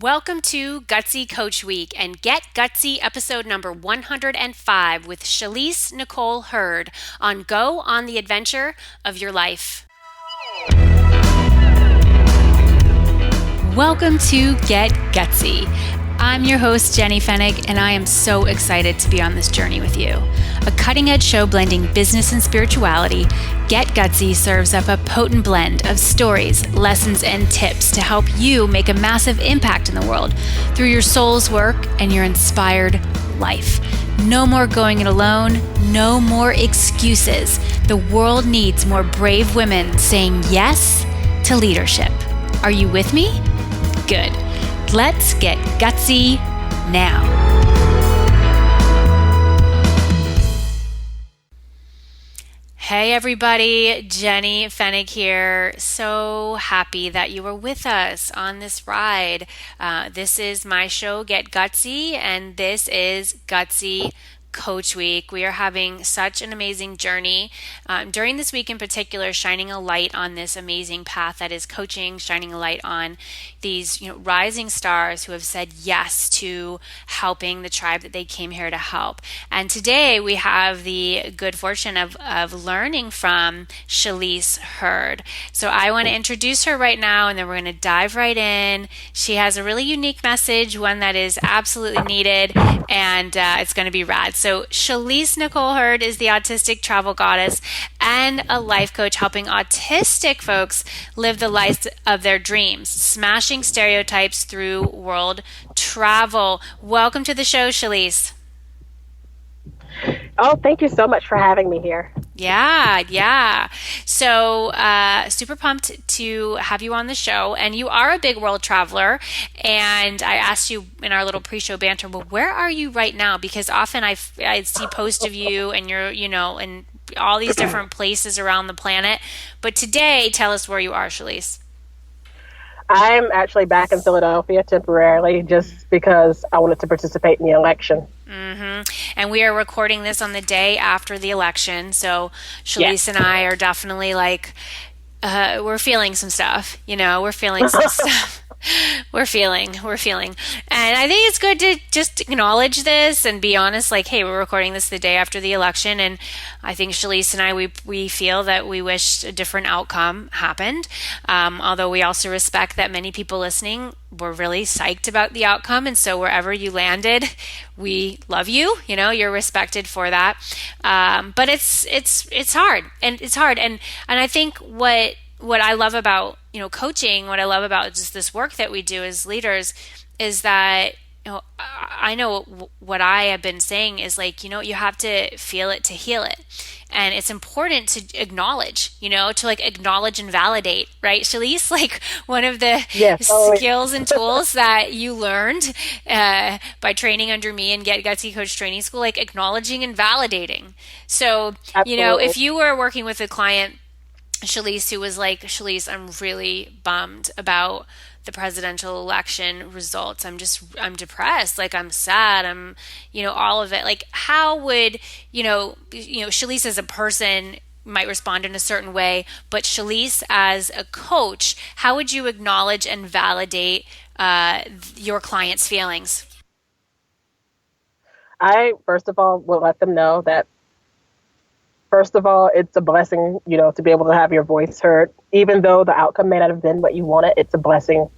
Welcome to GUTSY Coach Week and Get Gutsy episode number 105 with Shalese Nicole Heard on Go on the Adventure of Your Life. Welcome to Get Gutsy. I'm your host, Jenny Fennig, and I am so excited to be on this journey with you. A cutting-edge show blending business and spirituality, Get Gutsy serves up a potent blend of stories, lessons, and tips to help you make a massive impact in the world through your soul's work and your inspired life. No more going it alone, no more excuses. The world needs more brave women saying yes to leadership. Are you with me? Good. Let's get gutsy now. Hey everybody, Jenny Fennig here. So happy that you were with us on this ride. This is my show, Get Gutsy, and this is Gutsy Coach Week. We are having such an amazing journey during this week in particular, shining a light on this amazing path that is coaching, shining a light on these rising stars who have said yes to helping the tribe that they came here to help. And today we have the good fortune of learning from Shalese Heard. So I want to introduce her right now, and then we're going to dive right in. She has a really unique message, one that is absolutely needed, and it's going to be rad. So Shalese Nicole Heard is the Autistic Travel Goddess and a life coach helping autistic folks live the lives of their dreams, smashing stereotypes through world travel. Welcome to the show, Shalese. Oh, thank you so much for having me here. Yeah. So super pumped to have you on the show. And you are a big world traveler. And I asked you in our little pre-show banter, well, where are you right now? Because often I see posts of you and you're, in all these different places around the planet. But today, tell us where you are, Shalese. I'm actually back in Philadelphia temporarily just because I wanted to participate in the election. Mm-hmm. And we are recording this on the day after the election. So Shalese and I are definitely we're feeling some stuff, we're feeling some stuff. We're feeling. And I think it's good to just acknowledge this and be honest, hey, we're recording this the day after the election. And I think Shalese and I, we feel that we wish a different outcome happened. Although we also respect that many people listening were really psyched about the outcome. And so wherever you landed, we love you, you're respected for that. But it's hard, and it's hard. And I think what I love about, coaching, what I love about just this work that we do as leaders is that, I know what I have been saying is you have to feel it to heal it. And it's important to acknowledge, to acknowledge and validate, right? Shalese, one of the skills and tools that you learned by training under me and Get Gutsy Coach Training School, acknowledging and validating. So, Absolutely. If you were working with a client, Shalese, who was Shalese, I'm really bummed about the presidential election results. I'm depressed. I'm sad. I'm, all of it. How would, Shalese as a person might respond in a certain way, but Shalese as a coach, how would you acknowledge and validate your client's feelings? I, first of all, will let them know that, first of all, it's a blessing, to be able to have your voice heard. Even though the outcome may not have been what you wanted, it's a blessing,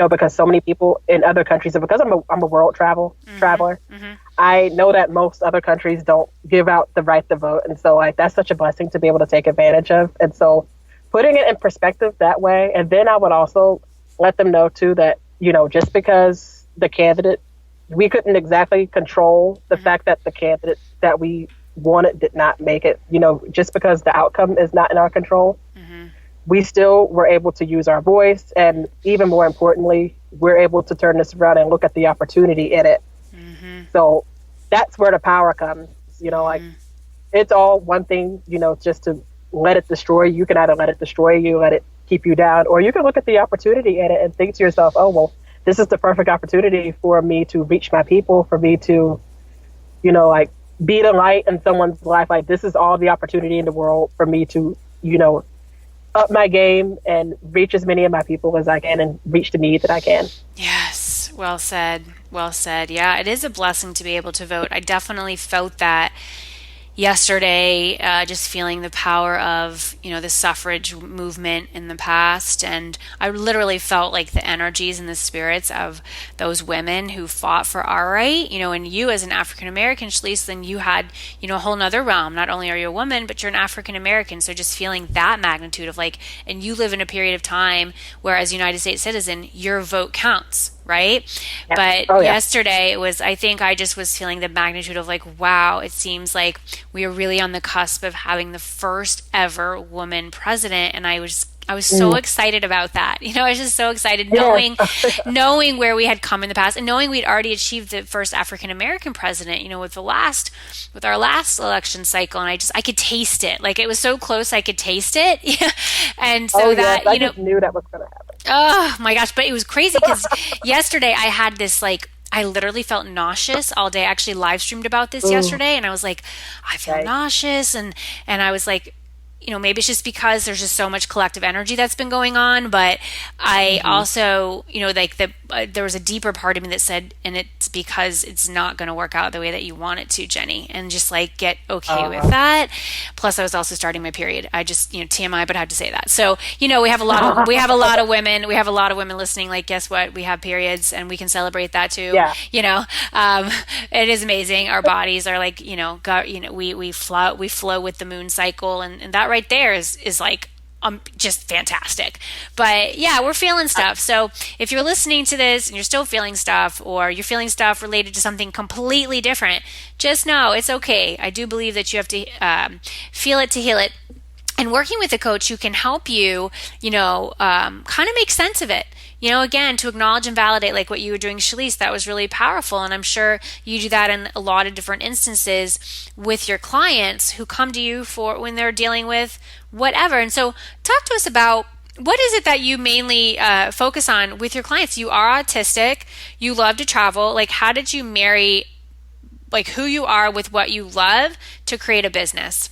because so many people in other countries, and because I'm a world traveler, I know that most other countries don't give out the right to vote. And so that's such a blessing to be able to take advantage of. And so putting it in perspective that way. And then I would also let them know too that, just because the candidate, we couldn't exactly control the fact that the candidate that we wanted did not make it, just because the outcome is not in our control, we still were able to use our voice. And even more importantly, we're able to turn this around and look at the opportunity in it. So that's where the power comes, it's all one thing, just to let it destroy you. You can either let it destroy you, let it keep you down, or you can look at the opportunity in it and think to yourself, oh, well, this is the perfect opportunity for me to reach my people, for me to, be the light in someone's life. This is all the opportunity in the world for me to, up my game and reach as many of my people as I can and reach the need that I can. Yes. Well said. Well said. Yeah, it is a blessing to be able to vote. I definitely felt that yesterday, just feeling the power of, the suffrage movement in the past. And I literally felt like the energies and the spirits of those women who fought for our right, and you as an African American, Shalise, then you had, a whole nother realm. Not only are you a woman, but you're an African American. So just feeling that magnitude of like, and you live in a period of time where as a United States citizen, your vote counts, right? Yeah. But Oh, yeah. yesterday it was, I think I just was feeling the magnitude of like, wow, it seems like we are really on the cusp of having the first ever woman president. And I was so excited about that. I was just so excited knowing where we had come in the past and knowing we'd already achieved the first African American president, with our last election cycle. And I could taste it. Like it was so close I could taste it. And so I just knew that was going to happen. Oh my gosh, but it was crazy because yesterday I had this like I literally felt nauseous all day. I actually live streamed about this yesterday and I was like, I feel nauseous and I was like, maybe it's just because there's just so much collective energy that's been going on. But I also, there was a deeper part of me that said, and it's because it's not going to work out the way that you want it to, Jenny, and just like get okay with that. Plus, I was also starting my period. I just, TMI, but I had to say that. So, we have a lot of women. We have a lot of women listening. Like, guess what? We have periods, and we can celebrate that too. Yeah. It is amazing. Our bodies are like, we flow with the moon cycle, and that right there is like just fantastic. But yeah, we're feeling stuff. So if you're listening to this and you're still feeling stuff, or you're feeling stuff related to something completely different, just know it's okay. I do believe that you have to feel it to heal it. And working with a coach who can help you, kind of make sense of it. Again, to acknowledge and validate like what you were doing, Shalese, that was really powerful. And I'm sure you do that in a lot of different instances with your clients who come to you for when they're dealing with whatever. And so talk to us about what is it that you mainly focus on with your clients? You are autistic. You love to travel. Like, how did you marry like who you are with what you love to create a business?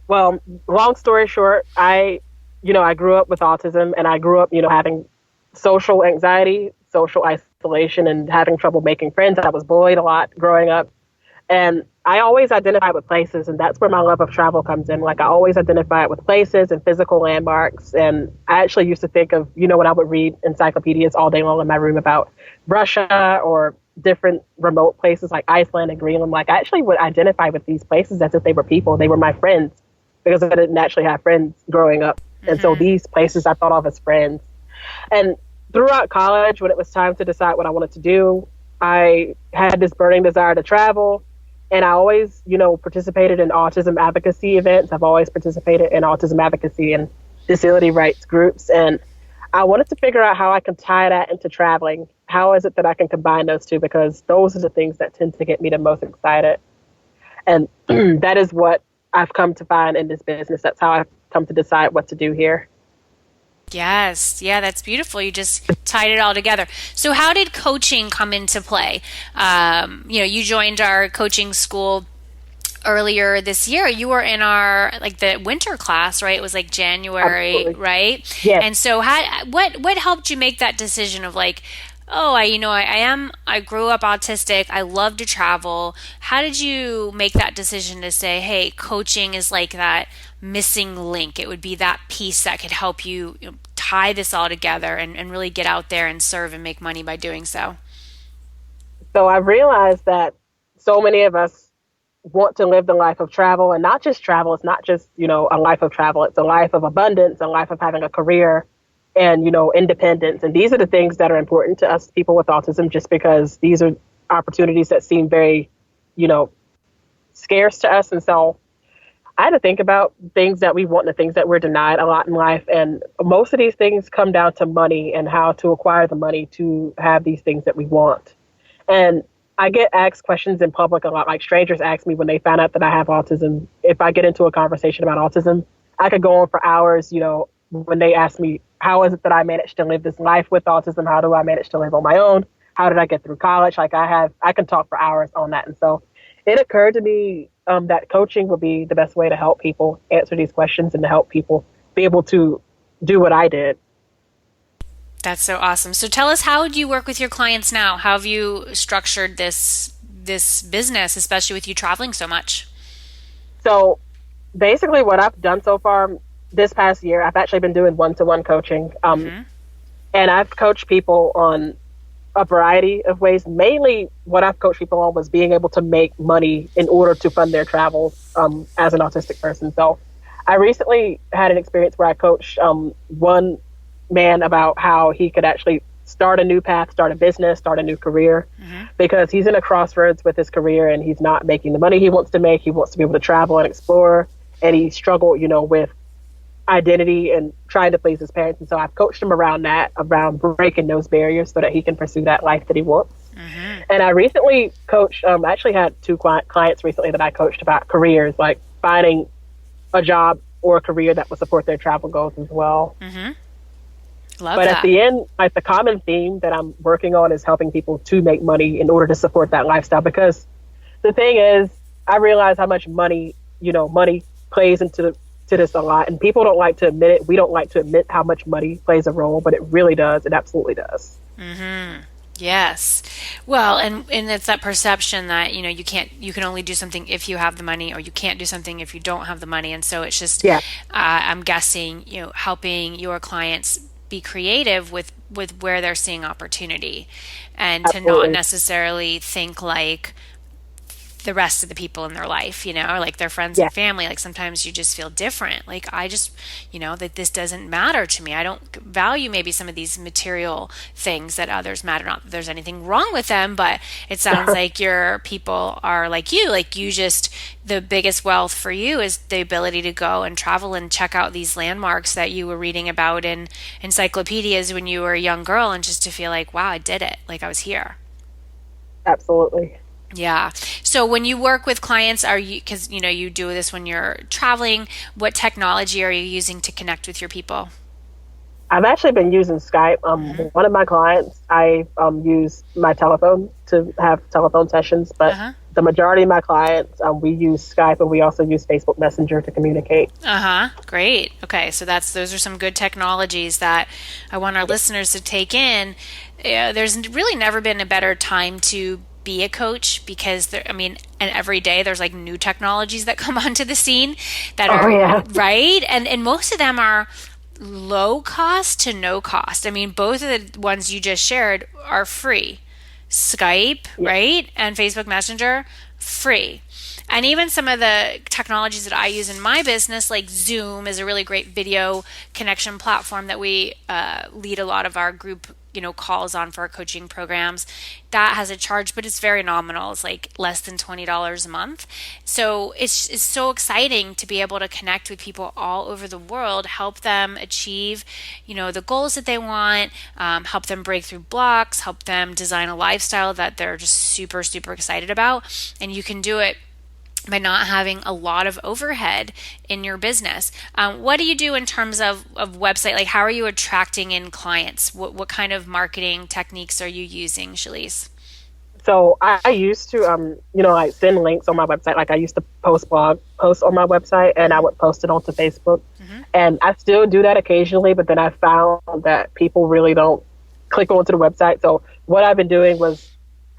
Well, long story short, I grew up with autism and I grew up, having social anxiety, social isolation, and having trouble making friends. I was bullied a lot growing up. And I always identify with places, and that's where my love of travel comes in. Like I always identify it with places and physical landmarks. And I actually used to think of, when I would read encyclopedias all day long in my room about Russia or different remote places like Iceland and Greenland, like I actually would identify with these places as if they were people. They were my friends because I didn't actually have friends growing up. And so these places I thought of as friends. And throughout college, when it was time to decide what I wanted to do, I had this burning desire to travel. And I always, participated in autism advocacy events. I've always participated in autism advocacy and disability rights groups. And I wanted to figure out how I can tie that into traveling. How is it that I can combine those two? Because those are the things that tend to get me the most excited. And that is what I've come to find in this business. That's how I've come to decide what to do here. Yes. Yeah, that's beautiful. You just tied it all together. So how did coaching come into play? You joined our coaching school earlier this year. You were in our, like the winter class, right? It was like January, Absolutely. right? Yes. And so what helped you make that decision of like, oh, I grew up autistic. I love to travel. How did you make that decision to say, hey, coaching is like that missing link? It would be that piece that could help you, tie this all together and really get out there and serve and make money by doing so. So I've realized that so many of us want to live the life of travel, and not just travel. It's not just, a life of travel. It's a life of abundance, a life of having a career, and, independence. And these are the things that are important to us people with autism, just because these are opportunities that seem very, scarce to us. And so I had to think about things that we want and the things that we're denied a lot in life. And most of these things come down to money and how to acquire the money to have these things that we want. And I get asked questions in public a lot. Like strangers ask me when they find out that I have autism. If I get into a conversation about autism, I could go on for hours, when they ask me, how is it that I managed to live this life with autism? How do I manage to live on my own? How did I get through college? Like I can talk for hours on that. And so it occurred to me that coaching would be the best way to help people answer these questions and to help people be able to do what I did. That's so awesome. So tell us, how do you work with your clients now? How have you structured this business, especially with you traveling so much? So basically, what I've done so far this past year, I've actually been doing one-to-one coaching, Hmm. and I've coached people on a variety of ways. Mainly, what I've coached people on was being able to make money in order to fund their travels as an autistic person. So, I recently had an experience where I coached one man about how he could actually start a new path, start a business, start a new career, Hmm. because he's in a crossroads with his career and he's not making the money he wants to make. He wants to be able to travel and explore, and he struggled, with identity and trying to please his parents. And so I've coached him around that, around breaking those barriers so that he can pursue that life that he wants. Hmm. And I recently coached, I actually had two clients recently that I coached about careers, like finding a job or a career that would support their travel goals as well. Hmm. Love But at that. the end, like the common theme that I'm working on is helping people to make money in order to support that lifestyle. Because the thing is, I realize how much money plays into to this a lot, and people don't like to admit it. We don't like to admit how much money plays a role, but it really does. It absolutely does. Hmm. Yes. Well, and it's that perception that, you can only do something if you have the money, or you can't do something if you don't have the money. And so it's just, Yeah, I'm guessing, helping your clients be creative with where they're seeing opportunity, and to not absolutely. necessarily think like the rest of the people in their life, or like their friends Yeah, and family. Like sometimes you just feel different. Like I just, that this doesn't matter to me. I don't value maybe some of these material things that others matter. Not that there's anything wrong with them, but it sounds like your people are like you. Like you just, the biggest wealth for you is the ability to go and travel and check out these landmarks that you were reading about in encyclopedias when you were a young girl, and just to feel like, wow, I did it. Like I was here. absolutely. Yeah. So when you work with clients, are you, because you do this when you're traveling, what technology are you using to connect with your people? I've actually been using Skype. Hmm. One of my clients, I use my telephone to have telephone sessions, but Uh-huh. the majority of my clients, we use Skype, and we also use Facebook Messenger to communicate. Uh-huh. Great. Okay. So those are some good technologies that I want our listeners to take in. There's really never been a better time to be a coach, because I mean, and every day there's like new technologies that come onto the scene that Oh are yeah, right. And most of them are low cost to no cost. I mean, both of the ones you just shared are free. Skype, yeah, right? And Facebook Messenger, free. And even some of the technologies that I use in my business, like Zoom, is a really great video connection platform that we lead a lot of our group, calls on for our coaching programs. That has a charge, but it's very nominal. It's like less than $20 a month. So it's so exciting to be able to connect with people all over the world, help them achieve, the goals that they want, help them break through blocks, help them design a lifestyle that they're just super, super excited about. And you can do it by not having a lot of overhead in your business. What do you do in terms of website? Like, how are you attracting in clients? What kind of marketing techniques are you using, Shalese? So I used to, like send links on my website. Like I used to post blog posts on my website, and I would post it onto Facebook. Hmm. And I still do that occasionally, but then I found that people really don't click onto the website. So what I've been doing was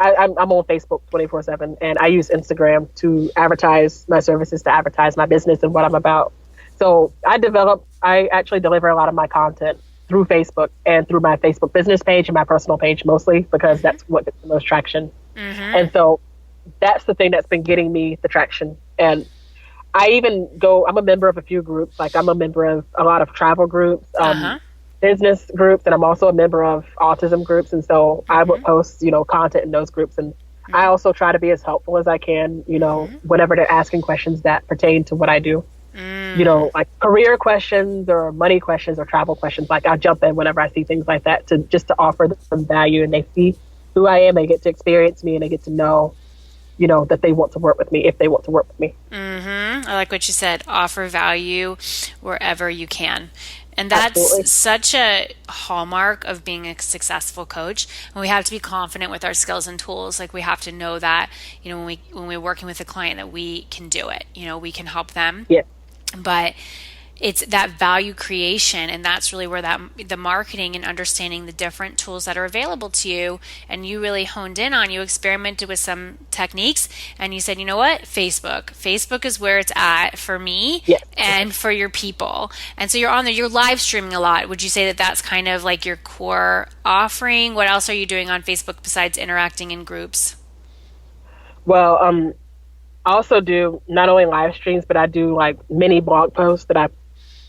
I'm on Facebook 24/7, and I use Instagram to advertise my services, to advertise my business and what I'm about. So I actually deliver a lot of my content through Facebook and through my Facebook business page and my personal page mostly, because Hmm. that's what gets the most traction. Hmm. And so that's the thing that's been getting me the traction. And I'm a member of a few groups. Like I'm a member of a lot of travel groups, Uh-huh. business groups, and I'm also a member of autism groups. And so I would Hmm. post, content in those groups. And I Hmm. also try to be as helpful as I can, Hmm. whenever they're asking questions that pertain to what I do, Mm. like career questions or money questions or travel questions. Like I jump in whenever I see things like that, to offer them some value, and they see who I am, they get to experience me, and they get to know, that they want to work with me if they want to work with me. Hmm. I like what you said. Offer value wherever you can. And Absolutely. that's such a hallmark of being a successful coach. And we have to be confident with our skills and tools. Like we have to know that, when we're working with a client, that we can do it. We can help them. Yeah. But it's that value creation, and that's really where that the marketing and understanding the different tools that are available to you, and you really honed in on, you experimented with some techniques, and you said, you know what, Facebook is where it's at for me Yes. and for your people. And so you're on there, you're live streaming a lot. Would you say that that's kind of like your core offering? What else are you doing on Facebook besides interacting in groups? Well, I also do not only live streams, but I do like mini blog posts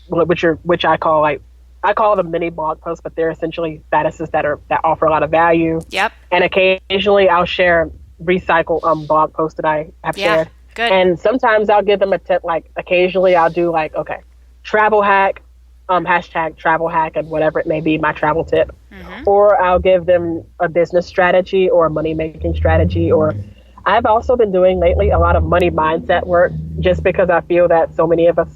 which I call them mini blog posts, but they're essentially statuses that offer a lot of value. Yep. And occasionally I'll share recycle blog posts that I have shared. Good. And sometimes I'll give them a tip. Like occasionally I'll do like, okay, travel hack, hashtag travel hack, and whatever it may be, my travel tip. Or I'll give them a business strategy or a money making strategy. Or I've also been doing lately a lot of money mindset work, just because I feel that so many of us,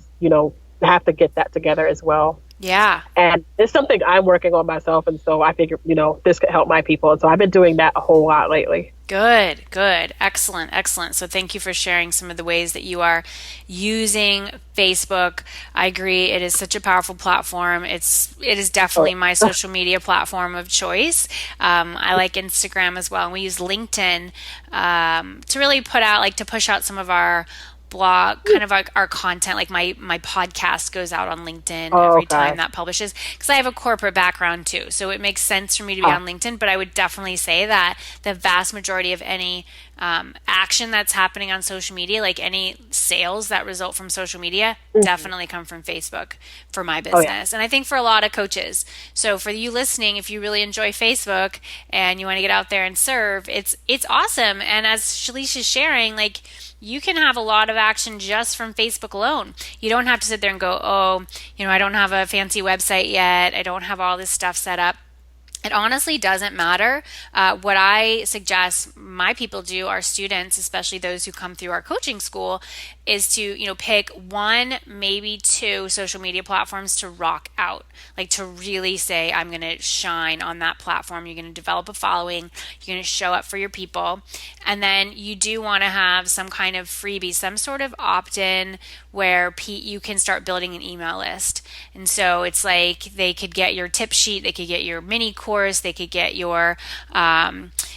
have to get that together as well. Yeah. And it's something I'm working on myself. And so I figured, this could help my people. And so I've been doing that a whole lot lately. Good. Excellent. So thank you for sharing some of the ways that you are using Facebook. I agree. It is such a powerful platform. It is definitely my social media platform of choice. I like Instagram as well. And we use LinkedIn to really to push out some of our blog, kind of our content. Like my podcast goes out on LinkedIn every time that publishes, because I have a corporate background too, so it makes sense for me to be on LinkedIn. But I would definitely say that the vast majority of any action that's happening on social media, like any sales that result from social media, definitely come from Facebook for my business. And I think for a lot of coaches. So for you listening, if you really enjoy Facebook and you want to get out there and serve, it's awesome. And as Shalese is sharing, like, you can have a lot of action just from Facebook alone. You don't have to sit there and go, I don't have a fancy website yet. I don't have all this stuff set up. It honestly doesn't matter. What I suggest my people do, our students, especially those who come through our coaching school, is to, pick one, maybe two social media platforms to rock out. Like to really say, I'm going to shine on that platform. You're going to develop a following. You're going to show up for your people. And then you do want to have some kind of freebie, some sort of opt-in where you can start building an email list. And so it's like they could get your tip sheet, they could get your mini course, they could get your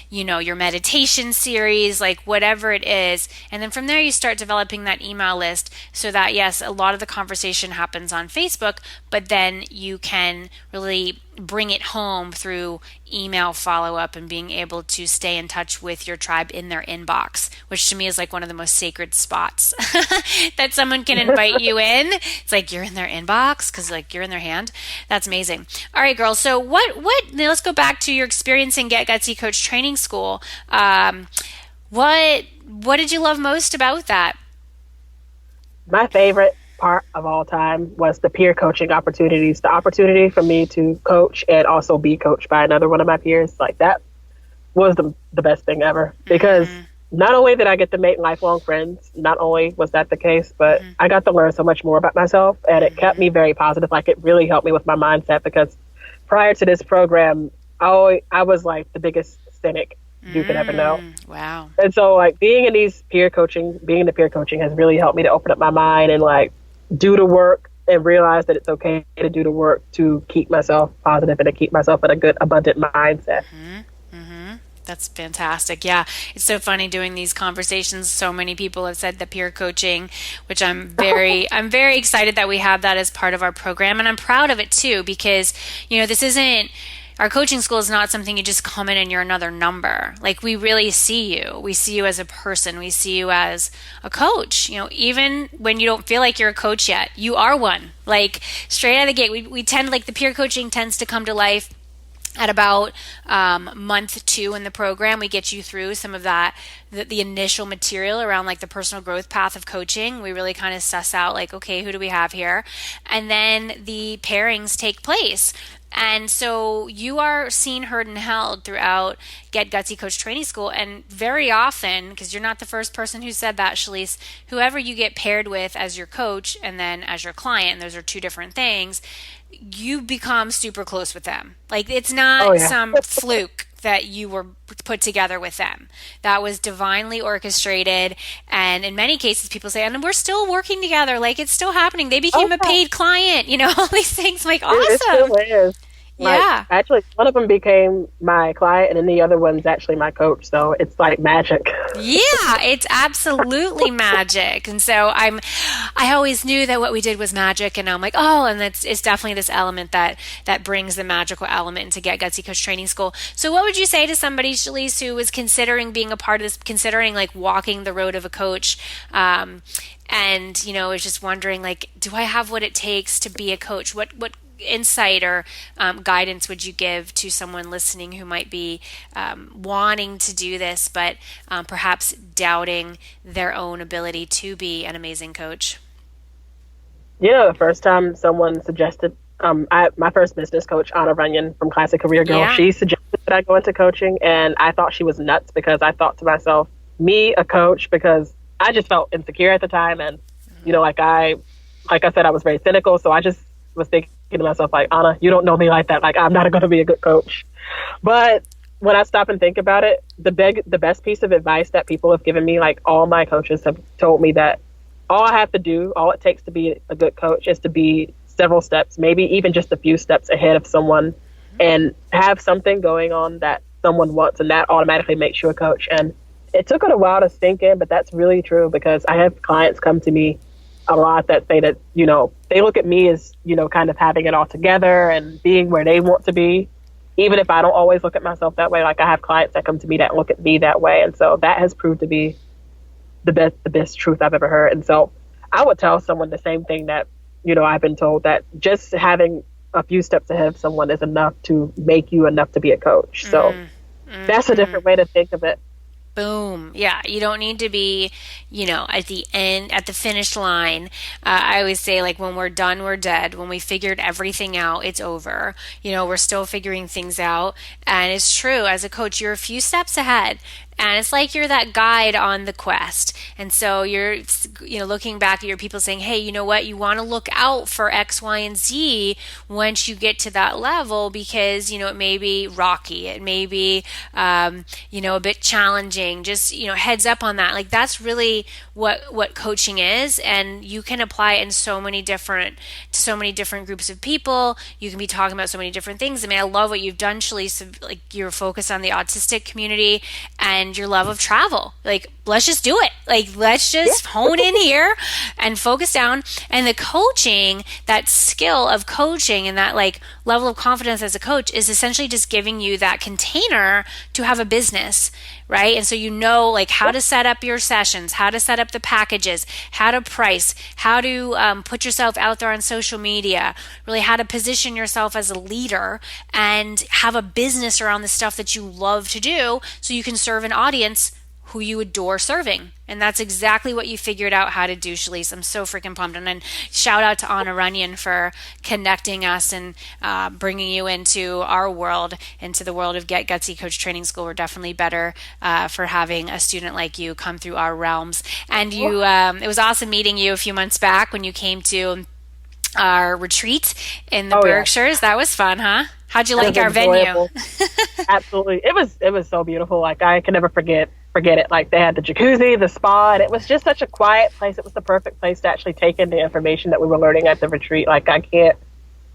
your meditation series, like whatever it is. And then from there you start developing that email list, so that yes, a lot of the conversation happens on Facebook, but then you can really bring it home through email follow-up and being able to stay in touch with your tribe in their inbox, which to me is like one of the most sacred spots that someone can invite you in. It's like you're in their inbox because like you're in their hand. That's amazing. All right, girls. So now let's go back to your experience in Get Gutsy Coach Training School. What did you love most about that? My favorite part of all time was the peer coaching opportunities, the opportunity for me to coach and also be coached by another one of my peers. Like that was the best thing ever, because not only did I get to make lifelong friends, not only was that the case, but I got to learn so much more about myself, and it kept me very positive. Like it really helped me with my mindset, because prior to this program, I was like the biggest cynic you could ever know. Wow. And so like being in the peer coaching has really helped me to open up my mind and like do the work and realize that it's okay to do the work to keep myself positive and to keep myself in a good, abundant mindset. That's fantastic. Yeah. It's so funny doing these conversations. So many people have said the peer coaching, which I'm very excited that we have that as part of our program. And I'm proud of it too, because, this isn't, our coaching school is not something you just come in and you're another number. Like we really see you. We see you as a person. We see you as a coach. Even when you don't feel like you're a coach yet, you are one. Like straight out of the gate, we tend, like the peer coaching tends to come to life at about month 2 in the program. We get you through some of that, the initial material around like the personal growth path of coaching. We really kind of suss out like, okay, who do we have here? And then the pairings take place. And so you are seen, heard, and held throughout Get Gutsy Coach Training School. And very often, because you're not the first person who said that, Shalese, whoever you get paired with as your coach and then as your client, and those are two different things, you become super close with them. Like it's not some fluke that you were put together with them. That was divinely orchestrated. And in many cases, people say, and we're still working together. Like, it's still happening. They became a Okay. paid client, all these things. Like, It awesome. still is. Like, Yeah. actually, one of them became my client, and then the other one's actually my coach. So it's like magic. Yeah, it's absolutely magic. And so I always knew that what we did was magic, and I'm like, oh, and it's definitely this element that brings the magical element into Get Gutsy Coach Training School. So what would you say to somebody, Shalese, who was considering being a part of this, considering like walking the road of a coach, and is just wondering, like, do I have what it takes to be a coach? What insight or guidance would you give to someone listening who might be wanting to do this, but perhaps doubting their own ability to be an amazing coach? The first time someone suggested, my first business coach, Anna Runyon from Classic Career Girl, Yeah. she suggested that I go into coaching, and I thought she was nuts because I thought to myself, me, a coach, because I just felt insecure at the time, and like I said, I was very cynical, so I just was thinking to myself, like, Anna, you don't know me like that. Like, I'm not going to be a good coach. But when I stop and think about it, the best piece of advice that people have given me, like all my coaches have told me that all I have to do, all it takes to be a good coach is to be several steps, maybe even just a few steps ahead of someone, and have something going on that someone wants, and that automatically makes you a coach. And it took it a while to sink in, but that's really true, because I have clients come to me a lot that say that, they look at me as, kind of having it all together and being where they want to be, even if I don't always look at myself that way. Like, I have clients that come to me that look at me that way. And so that has proved to be the best truth I've ever heard. And so I would tell someone the same thing that, I've been told, that just having a few steps ahead of someone is enough to make you enough to be a coach. So that's a different way to think of it. Boom. Yeah. You don't need to be, at the end, at the finish line. I always say, like, when we're done, we're dead. When we figured everything out, it's over. We're still figuring things out. And it's true. As a coach, you're a few steps ahead. And it's like you're that guide on the quest. And so you're, looking back at your people saying, hey, you know what? You want to look out for X, Y, and Z once you get to that level, because, it may be rocky. It may be, a bit challenging. Just, heads up on that. Like, that's really what coaching is. And you can apply it in so many different groups of people. You can be talking about so many different things. I mean, I love what you've done, Shalese, like your focus on the autistic community and your love of travel. Like, let's just do it. Like, let's just hone in here and focus down. And the coaching, that skill of coaching and that like level of confidence as a coach, is essentially just giving you that container to have a business, right? And so like how to set up your sessions, how to set up the packages, how to price, how to put yourself out there on social media, really how to position yourself as a leader and have a business around the stuff that you love to do, so you can serve an audience who you adore serving. And that's exactly what you figured out how to do, Shalese. I'm so freaking pumped. And then shout out to Anna Runyon for connecting us and bringing you into our world, into the world of Get Gutsy Coach Training School. We're definitely better for having a student like you come through our realms. And it was awesome meeting you a few months back when you came to our retreat in the Berkshires. That was fun, huh? How'd you like our venue? Absolutely. It was so beautiful. Like, I can never forget it. Like, they had the jacuzzi, the spa, and it was just such a quiet place. It was the perfect place to actually take in the information that we were learning at the retreat. Like, I can't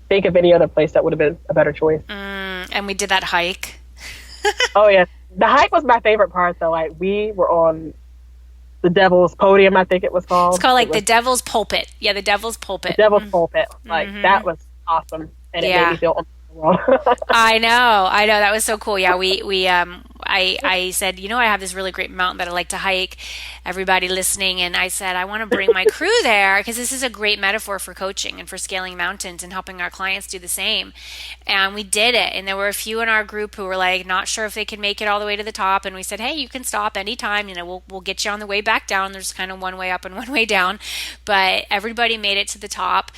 think of any other place that would have been a better choice. And we did that hike. Oh, yeah. The hike was my favorite part, though. Like, we were on the Devil's Podium, I think it was called. It's called the Devil's Pulpit. Yeah, the Devil's Pulpit. The Devil's Pulpit. Like, that was awesome. And it made me feel I know. That was so cool. Yeah, I said, I have this really great mountain that I like to hike. Everybody listening, and I said, I want to bring my crew there, because this is a great metaphor for coaching and for scaling mountains and helping our clients do the same. And we did it. And there were a few in our group who were like, not sure if they could make it all the way to the top. And we said, hey, you can stop anytime. We'll get you on the way back down. There's kind of one way up and one way down, but everybody made it to the top.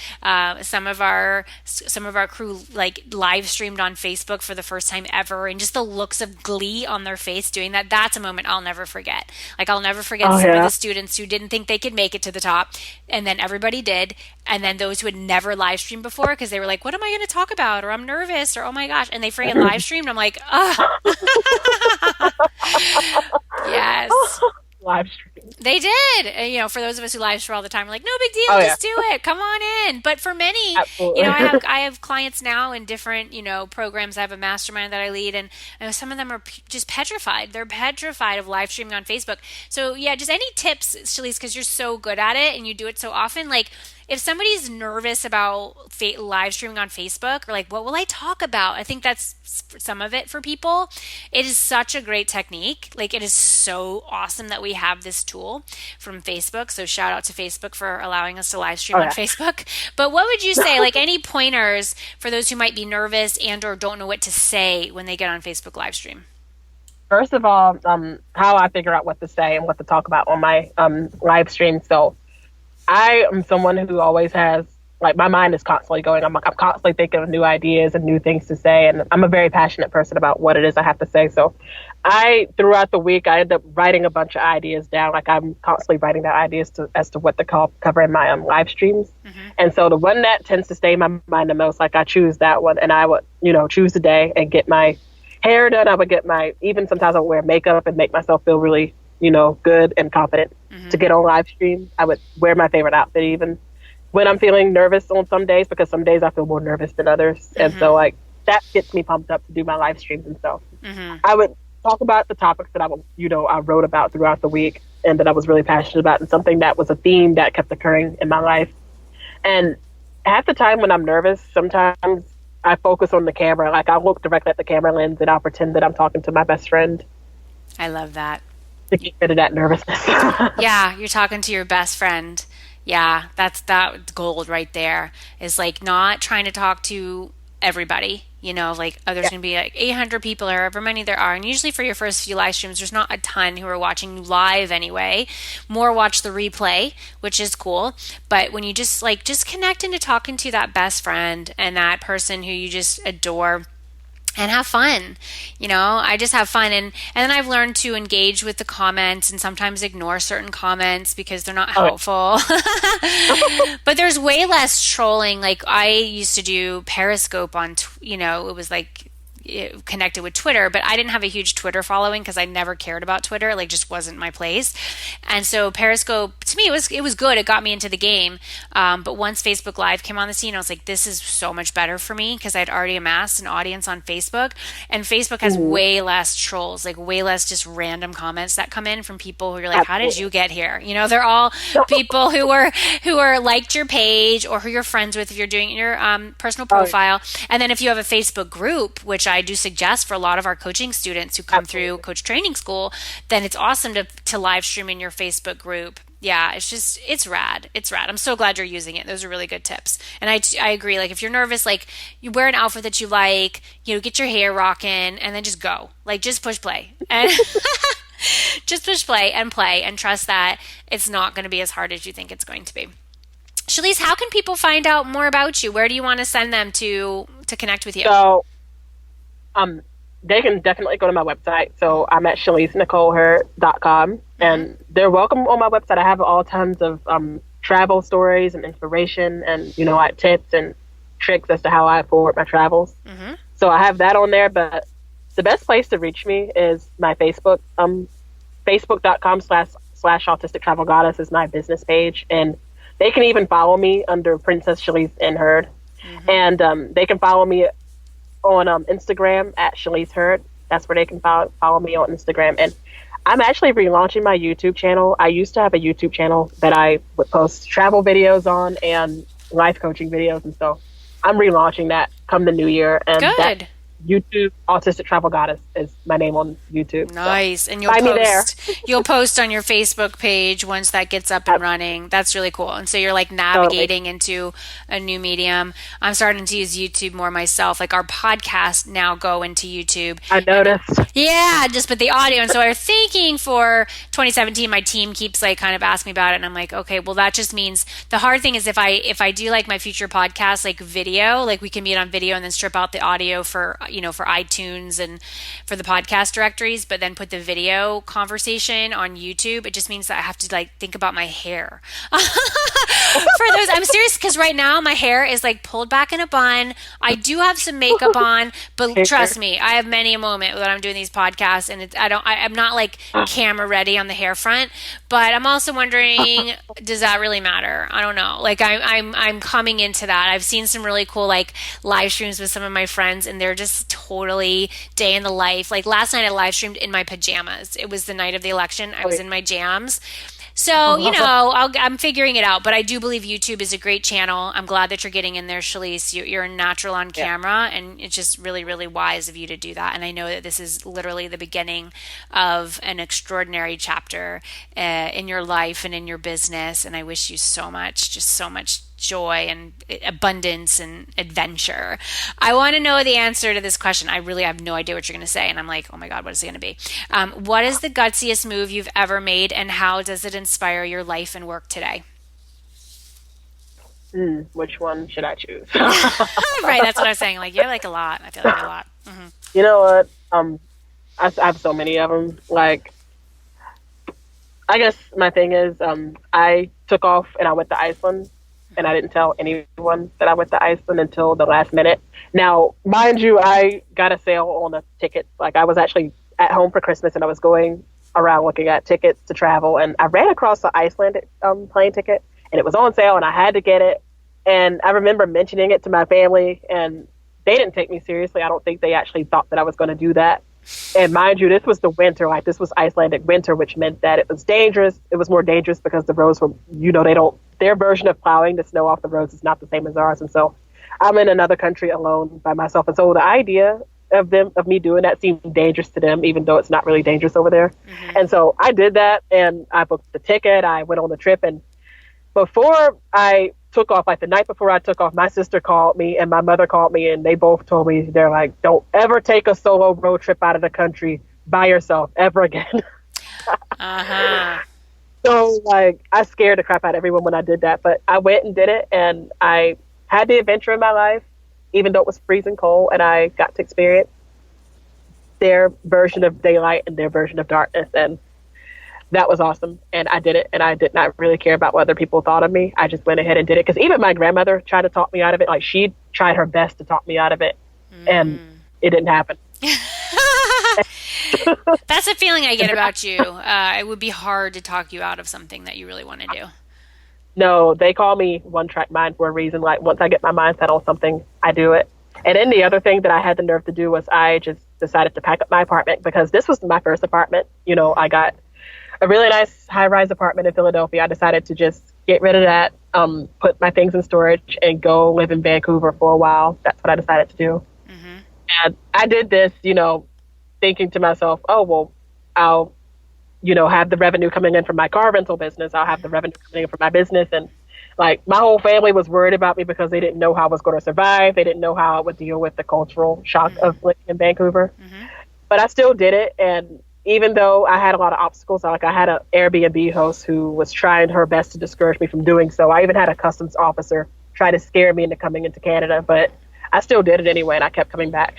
Some of our crew like live streamed on Facebook for the first time ever, and just the looks of glee on their face doing that, that's a moment I'll never forget. Like, I'll never forget Oh some of yeah. the students who didn't think they could make it to the top, and then everybody did. And then those who had never live streamed before, because they were like, what am I going to talk about? Or I'm nervous, or oh my gosh. And they freaking live streamed. I'm like, oh, yes. Live stream. They did. For those of us who live stream all the time, we're like, no big deal, Oh yeah. just do it. Come on in. But for many, Absolutely. I have clients now in different, programs. I have a mastermind that I lead, and some of them are just petrified. They're petrified of live streaming on Facebook. So yeah, just any tips, Shalese, because you're so good at it and you do it so often. Like, if somebody's nervous about live streaming on Facebook, or like, what will I talk about? I think that's some of it for people. It is such a great technique. Like, it is so awesome that we have this tool from Facebook. So shout out to Facebook for allowing us to live stream on Facebook. But what would you say, like, any pointers for those who might be nervous and or don't know what to say when they get on Facebook live stream? First of all, how I figure out what to say and what to talk about on my live stream. So I am someone who always has, like, my mind is constantly going. I'm constantly thinking of new ideas and new things to say. And I'm a very passionate person about what it is I have to say. So throughout the week, I end up writing a bunch of ideas down. Like, I'm constantly writing down ideas as to what to cover in my live streams. Mm-hmm. And so the one that tends to stay in my mind the most, like, I choose that one, and I would, choose the day and get my hair done. I would even sometimes I would wear makeup and make myself feel really, good and confident to get on live stream. I would wear my favorite outfit even when I'm feeling nervous on some days, because some days I feel more nervous than others. Mm-hmm. And so, like, that gets me pumped up to do my live streams and stuff. Mm-hmm. I would talk about the topics that I wrote about throughout the week and that I was really passionate about, and something that was a theme that kept occurring in my life. And half the time when I'm nervous, sometimes I focus on the camera. Like, I'll look directly at the camera lens and I'll pretend that I'm talking to my best friend. I love that. To get rid of that nervousness. Yeah, you're talking to your best friend. Yeah, that's gold right there. Is like not trying to talk to everybody. Like, there's going to be like 800 people or however many there are. And usually for your first few live streams, there's not a ton who are watching live anyway. More watch the replay, which is cool. But when you just connect into talking to that best friend and that person who you just adore, and have fun. I just have fun. And then I've learned to engage with the comments and sometimes ignore certain comments because they're not helpful. But there's way less trolling. Like, I used to do Periscope on, it was like connected with Twitter, but I didn't have a huge Twitter following because I never cared about Twitter. Like, just wasn't my place. And so Periscope, to me, it was good. It got me into the game. But once Facebook Live came on the scene, I was like, this is so much better for me, because I'd already amassed an audience on Facebook, and Facebook has way less trolls, like way less just random comments that come in from people who are like, how did you get here? They're all people who are liked your page or who you're friends with if you're doing your personal profile. And then if you have a Facebook group, which I do suggest for a lot of our coaching students who come through coach training school, then it's awesome to live stream in your Facebook group. Yeah, it's rad. It's rad. I'm so glad you're using it. Those are really good tips. And I agree. Like, if you're nervous, like, you wear an outfit that you like, get your hair rocking, and then just go. Like, just push play. And just push play and trust that it's not going to be as hard as you think it's going to be. Shalese, how can people find out more about you? Where do you want to send them to connect with you? So, they can definitely go to my website. So I'm at ShaleseNicoleHeard.com, and they're welcome on my website. I have all tons of travel stories and inspiration, and tips and tricks as to how I forward my travels. Mm-hmm. So I have that on there. But the best place to reach me is my Facebook. Facebook.com/Autistic Travel Goddess is my business page, and they can even follow me under Princess Shalese Heard, and they can follow me on Instagram at Shalese Heard. That's where they can follow me on Instagram. And I'm actually relaunching my YouTube channel. I used to have a YouTube channel that I would post travel videos on and life coaching videos, and so I'm relaunching that come the new year. And good. YouTube Autistic Travel Goddess is my name on YouTube. Nice. So and you'll post on your Facebook page once that gets up and running. That's really cool. And so you're like navigating into a new medium. I'm starting to use YouTube more myself. Like, our podcasts now go into YouTube. I noticed. Yeah, just but the audio. And so I'm thinking for 2017, my team keeps like kind of asking me about it, and I'm like, okay, well, that just means the hard thing is if I do like my future podcast, like video, like we can meet on video and then strip out the audio for for iTunes and for the podcast directories, but then put the video conversation on YouTube, it just means that I have to like think about my hair. For those, I'm serious, because right now my hair is like pulled back in a bun. I do have some makeup on, but trust me, I have many a moment when I'm doing these podcasts, and I'm not like camera ready on the hair front. But I'm also wondering, does that really matter? I don't know. Like I'm coming into that. I've seen some really cool like live streams with some of my friends, and they're just totally day in the life. Like last night, I live streamed in my pajamas. It was the night of the election. I was in my jams. So, I'm figuring it out, but I do believe YouTube is a great channel. I'm glad that you're getting in there, Shalese. You're a natural on camera, and it's just really, really wise of you to do that. And I know that this is literally the beginning of an extraordinary chapter in your life and in your business. And I wish you so much, just so much joy and abundance and adventure. I want to know the answer to this question. I really have no idea what you're going to say. And I'm like, oh my God, what is it going to be? What is the gutsiest move you've ever made, and how does it inspire your life and work today? Which one should I choose? Right, that's what I was saying. Like, you're like a lot. I feel like a lot. Mm-hmm. You know what? I have so many of them. Like, I guess my thing is, I took off and I went to Iceland. And I didn't tell anyone that I went to Iceland until the last minute. Now, mind you, I got a sale on a ticket. Like, I was actually at home for Christmas, and I was going around looking at tickets to travel. And I ran across the Iceland plane ticket, and it was on sale, and I had to get it. And I remember mentioning it to my family, and they didn't take me seriously. I don't think they actually thought that I was going to do that. And mind you, this was the winter. Like, this was Icelandic winter, which meant that it was dangerous. It was more dangerous because the roads were, their version of plowing the snow off the roads is not the same as ours. And so I'm in another country alone by myself. And so the idea of me doing that seemed dangerous to them, even though it's not really dangerous over there. Mm-hmm. And so I did that, and I booked the ticket. I went on the trip, and before I took off, like the night before I took off, my sister called me and my mother called me, and they both told me, they're like, don't ever take a solo road trip out of the country by yourself ever again. Uh-huh. So, like, I scared the crap out of everyone when I did that, but I went and did it, and I had the adventure in my life, even though it was freezing cold, and I got to experience their version of daylight and their version of darkness, and that was awesome. And I did it, and I did not really care about what other people thought of me. I just went ahead and did it, because even my grandmother tried to talk me out of it. Like, she tried her best to talk me out of it, and it didn't happen. That's a feeling I get about you. It would be hard to talk you out of something that you really want to do. No, they call me one-track mind for a reason. Like, once I get my mind set on something, I do it. And then the other thing that I had the nerve to do was I just decided to pack up my apartment, because this was my first apartment. I got a really nice high-rise apartment in Philadelphia. I decided to just get rid of that, put my things in storage, and go live in Vancouver for a while. That's what I decided to do. Mm-hmm. And I did this, thinking to myself, oh, well, I'll, have the revenue coming in from my car rental business. I'll have the revenue coming in from my business. And like, my whole family was worried about me because they didn't know how I was going to survive. They didn't know how I would deal with the cultural shock of living in Vancouver. Mm-hmm. But I still did it. And even though I had a lot of obstacles, like I had an Airbnb host who was trying her best to discourage me from doing so. I even had a customs officer try to scare me into coming into Canada, but I still did it anyway, and I kept coming back.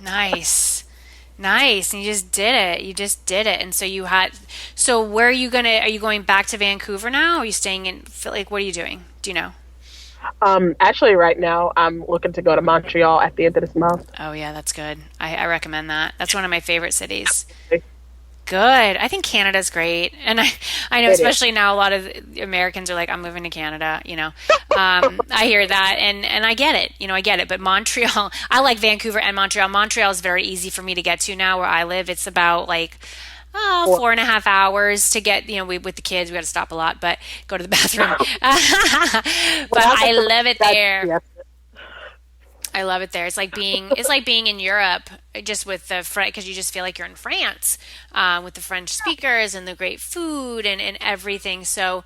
Nice. And you just did it. And so where are you going back to Vancouver now? Are you staying in, like, what are you doing? Do you know? Actually, right now, I'm looking to go to Montreal at the end of this month. Oh, yeah, that's good. I recommend that. That's one of my favorite cities. Good. I think Canada's great. And I know, especially now, a lot of Americans are like, I'm moving to Canada, I hear that, and I get it. I get it. But Montreal, I like Vancouver and Montreal. Montreal is very easy for me to get to now where I live. It's about like 4.5 hours to get, with the kids, we got to stop a lot, but go to the bathroom. But I love it there. I love it there. It's like being in Europe. just with the because you just feel like you're in France with the French speakers and the great food and everything. So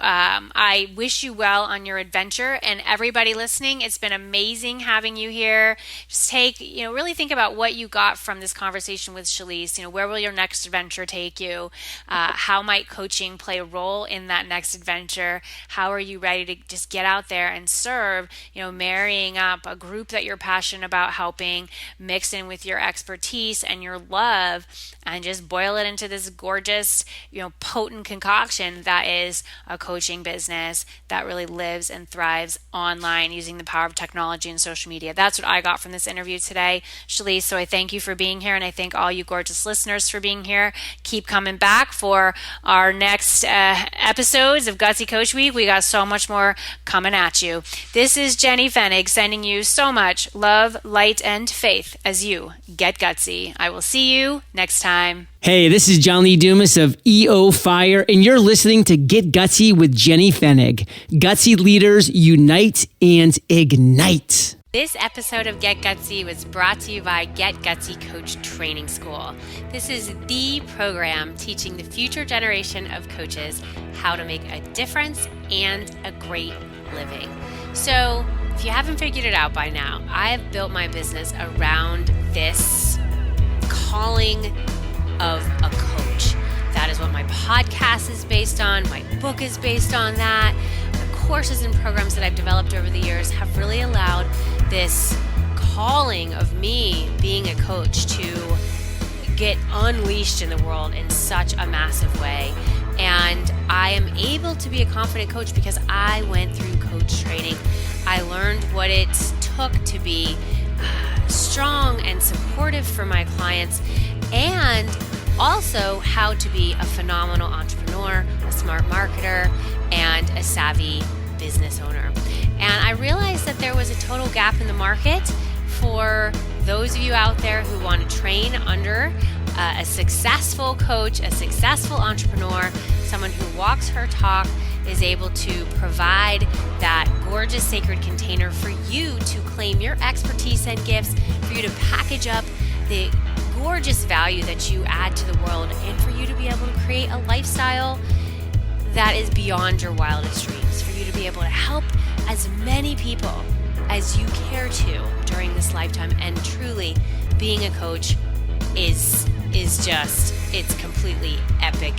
I wish you well on your adventure, and everybody listening, it's been amazing having you here. Just really think about what you got from this conversation with Shalese. Where will your next adventure take you? How might coaching play a role in that next adventure? How are you ready to just get out there and serve? Marrying up a group that you're passionate about helping, mixed in with your expertise and your love, and just boil it into this gorgeous, potent concoction that is a coaching business that really lives and thrives online using the power of technology and social media. That's what I got from this interview today, Shalese. So I thank you for being here, and I thank all you gorgeous listeners for being here. Keep coming back for our next episodes of Gutsy Coach Week. We got so much more coming at you. This is Jenny Fenig sending you so much love, light, and faith as you get gutsy. I will see you next time. Hey, this is John Lee Dumas of EO Fire, and you're listening to Get Gutsy with Jenny Fenig. Gutsy leaders unite and ignite. This episode of Get Gutsy was brought to you by Get Gutsy Coach Training School. This is the program teaching the future generation of coaches how to make a difference and a great living. So, if you haven't figured it out by now, I have built my business around this calling of a coach. That is what my podcast is based on. My book is based on that. The courses and programs that I've developed over the years have really allowed this calling of me being a coach to get unleashed in the world in such a massive way. And I am able to be a confident coach because I went through coach training. I learned what it took to be strong and supportive for my clients, and also how to be a phenomenal entrepreneur, a smart marketer, and a savvy business owner. And I realized that there was a total gap in the market for those of you out there who want to train under a successful coach, a successful entrepreneur, someone who walks her talk, is able to provide that gorgeous sacred container for you to claim your expertise and gifts, for you to package up the gorgeous value that you add to the world, and for you to be able to create a lifestyle that is beyond your wildest dreams, for you to be able to help as many people as you care to during this lifetime. And truly, being a coach is just, it's completely epic.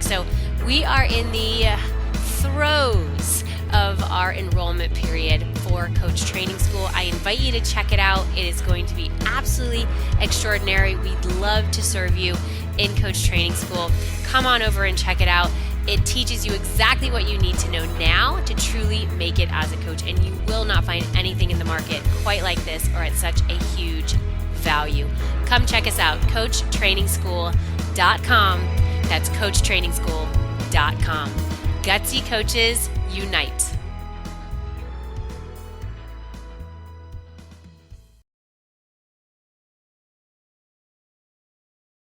So we are in the throes of our enrollment period for Coach Training School. I invite you to check it out. It is going to be absolutely extraordinary. We'd love to serve you in Coach Training School. Come on over and check it out. It teaches you exactly what you need to know now to truly make it as a coach, and you will not find anything in the market quite like this or at such a huge value. Come check us out, coachtrainingschool.com. That's coachtrainingschool.com. Gutsy coaches unite.